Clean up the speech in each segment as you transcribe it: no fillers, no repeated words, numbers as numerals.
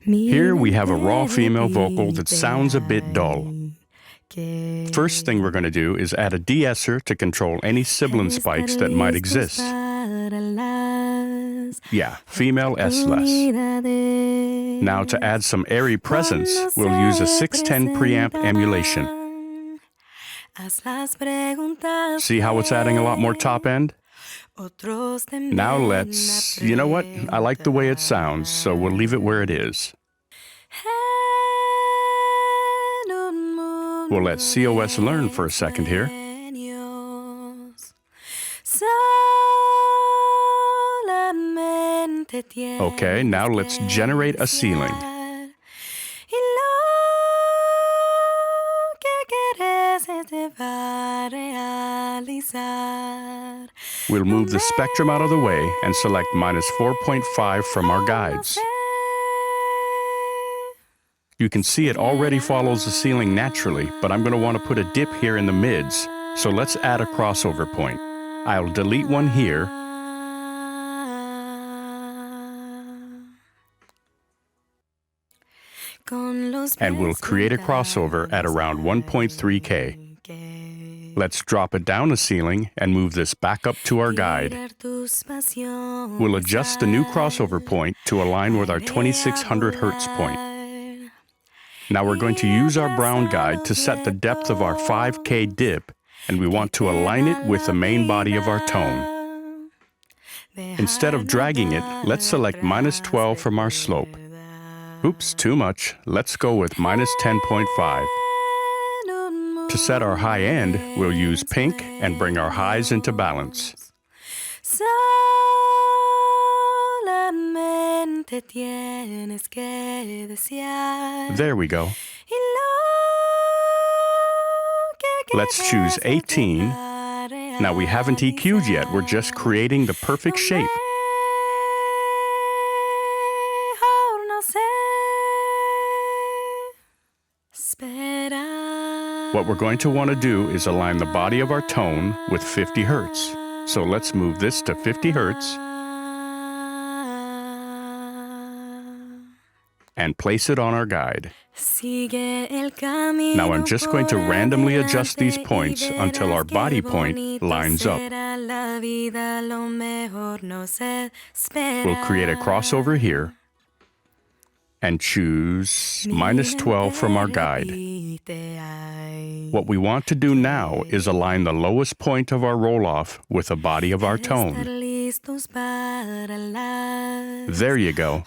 Here we have a raw female vocal that sounds a bit dull. First thing we're going to do is add a de-esser to control any sibilant spikes that might exist. Yeah, female S less. Now to add some airy presence, we'll use a 610 preamp emulation. See how it's adding a lot more top end? Now let's, you know what? I like the way it sounds, so we'll leave it where it is. We'll let COS learn for a second here. Okay, now let's generate a ceiling. We'll move the spectrum out of the way and select -4.5 from our guides. You can see it already follows the ceiling naturally, but I'm going to want to put a dip here in the mids, so let's add a crossover point. I'll delete one here. And we'll create a crossover at around 1.3K. Let's drop it down the ceiling and move this back up to our guide. We'll adjust the new crossover point to align with our 2600 Hz point. Now we're going to use our brown guide to set the depth of our 5K dip, and we want to align it with the main body of our tone. Instead of dragging it, let's select -12 from our slope. Oops, too much. Let's go with -10.5. To set our high end, we'll use pink and bring our highs into balance. There we go. Let's choose 18. Now we haven't EQ'd yet, we're just creating the perfect shape. What we're going to want to do is align the body of our tone with 50 Hz. So let's move this to 50 Hz and place it on our guide. Now I'm just going to randomly adjust these points until our body point lines up. We'll create a crossover here and choose -12 from our guide. What we want to do now is align the lowest point of our roll-off with the body of our tone. There you go.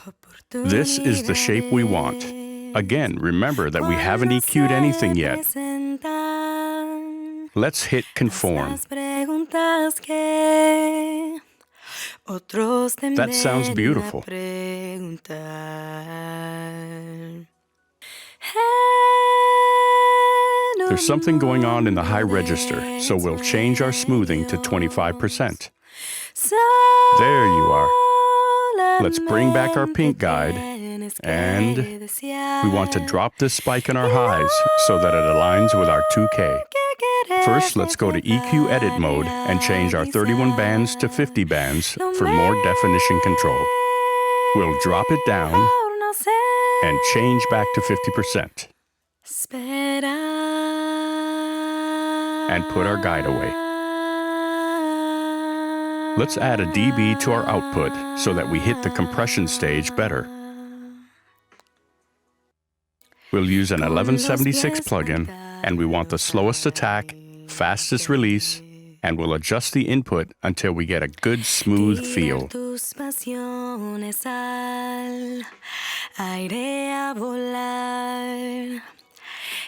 This is the shape we want. Again, remember that we haven't EQ'd anything yet. Let's hit conform. That sounds beautiful. There's something going on in the high register, so we'll change our smoothing to 25%. There you are. Let's bring back our pink guide, and we want to drop this spike in our highs so that it aligns with our 2K. First, let's go to EQ edit mode and change our 31 bands to 50 bands for more definition control. We'll drop it down and change back to 50%. And put our guide away. Let's add a dB to our output so that we hit the compression stage better. We'll use an 1176 plugin, and we want the slowest attack, fastest release, and we'll adjust the input until we get a good smooth feel.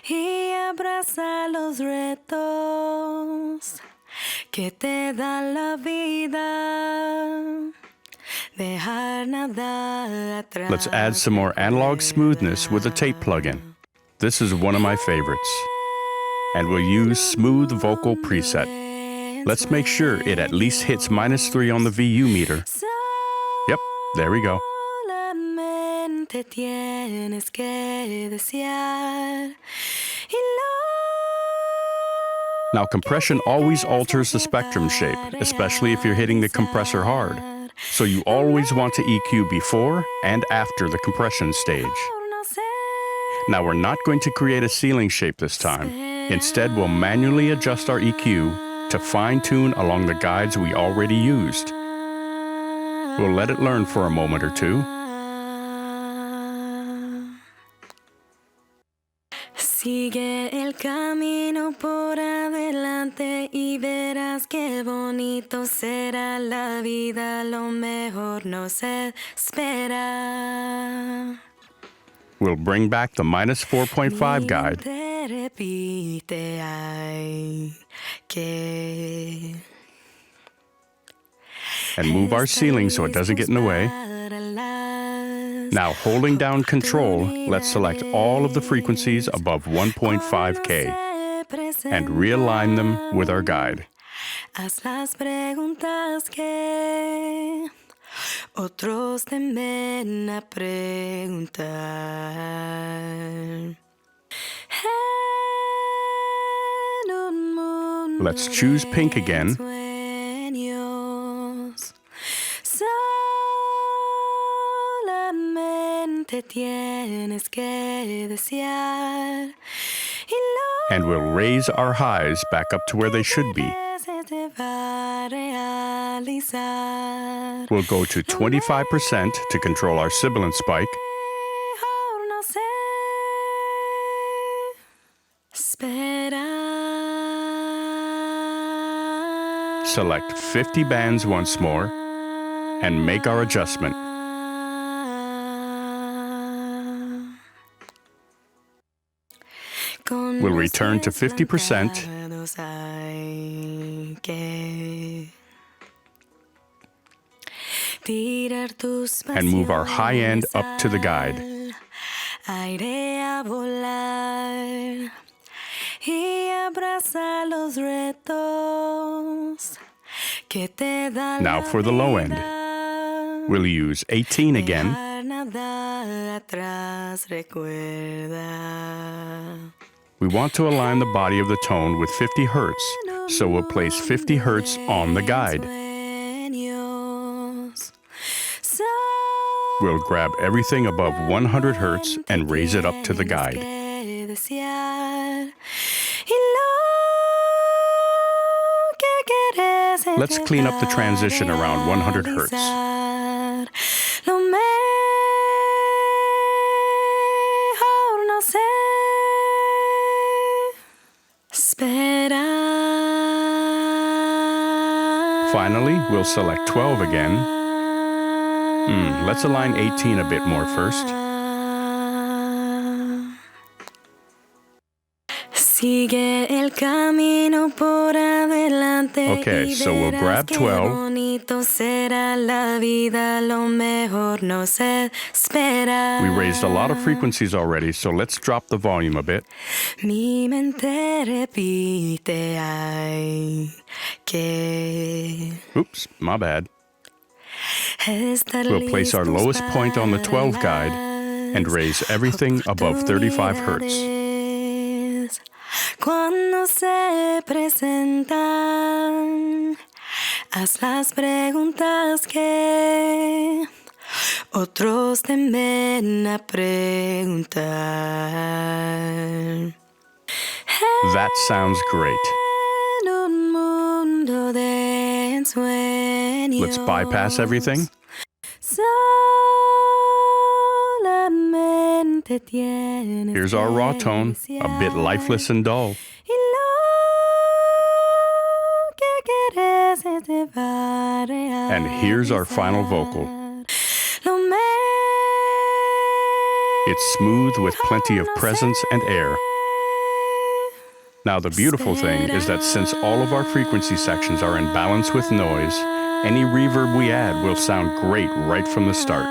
Y abraza los retos que te da la vida. Let's add some more analog smoothness with a tape plugin. This is one of my favorites. And we'll use Smooth Vocal preset. Let's make sure it at least hits -3 on the VU meter. Yep, there we go. Now compression always alters the spectrum shape, especially if you're hitting the compressor hard. So you always want to EQ before and after the compression stage. Now we're not going to create a ceiling shape this time. Instead, we'll manually adjust our EQ to fine-tune along the guides we already used. We'll let it learn for a moment or two. Sigue el camino por adelante y verás qué bonito será la vida, lo mejor nos espera. We'll bring back the minus 4.5 guide. Repite, ay, que And move our ceiling so it doesn't get in the way. Now, holding down Control, let's select all of the frequencies above 1.5K and realign them with our guide. Haz las preguntas que otros temen a preguntar. En un mundo Let's choose pink again. de sueños, solamente tienes que desear y lo And we'll raise our highs back up to where they should be. se te va a realizar. We'll go to 25% to control our sibilant spike. Mejor no sé esperar. Select 50 bands once more and make our adjustment. We'll return to 50%. And move our high end up to the guide. Aire a volar y abraza los retos que te dan Now for the low end. We'll use 18 again. We want to align the body of the tone with 50 Hertz, so we'll place 50 Hertz on the guide. We'll grab everything above 100 Hertz and raise it up to the guide. Let's clean up the transition around 100 Hertz. Lo mejor no sé esperar. Finally, we'll select 12 again. Let's align 18 a bit more first. Sigue el camino por adelante. Okay, so we'll grab 12. Bonito será la vida, lo mejor nos espera. We raised a lot of frequencies already, so let's drop the volume a bit. Mi mente repite, ay, que Oops, my bad. estar We'll place our listos lowest point on the 12 para guide and raise everything above 35 Hertz. oportunidades cuando se presentan, haz las preguntas que otros temen a preguntar. That sounds great. En un mundo de ensueños, Let's bypass everything. Solamente tienes Here's our raw que tone, a bit desear. lifeless and dull. Y lo que quieres se te va a realizar. And here's our final vocal. Lo mejor It's smooth with plenty of presence and air. Now the beautiful thing is that since all of our frequency sections are in balance with noise, any reverb we add will sound great right from the start.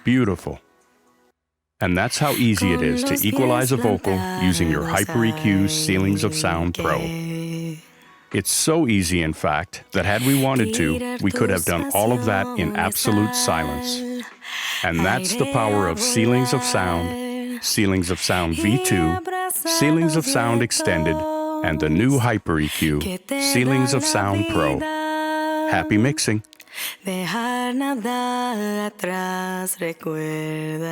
Beautiful. And that's how easy it is to equalize a vocal using your HyperEQ's Ceilings of Sound Pro. It's so easy, in fact, that had we wanted to, we could have done all of that in absolute silence. And that's the power of Ceilings of Sound, Ceilings of Sound V2, Ceilings of Sound Extended, and the new Hyper EQ, Ceilings of Sound Pro. Happy mixing! Dejar nada atrás, recuerda.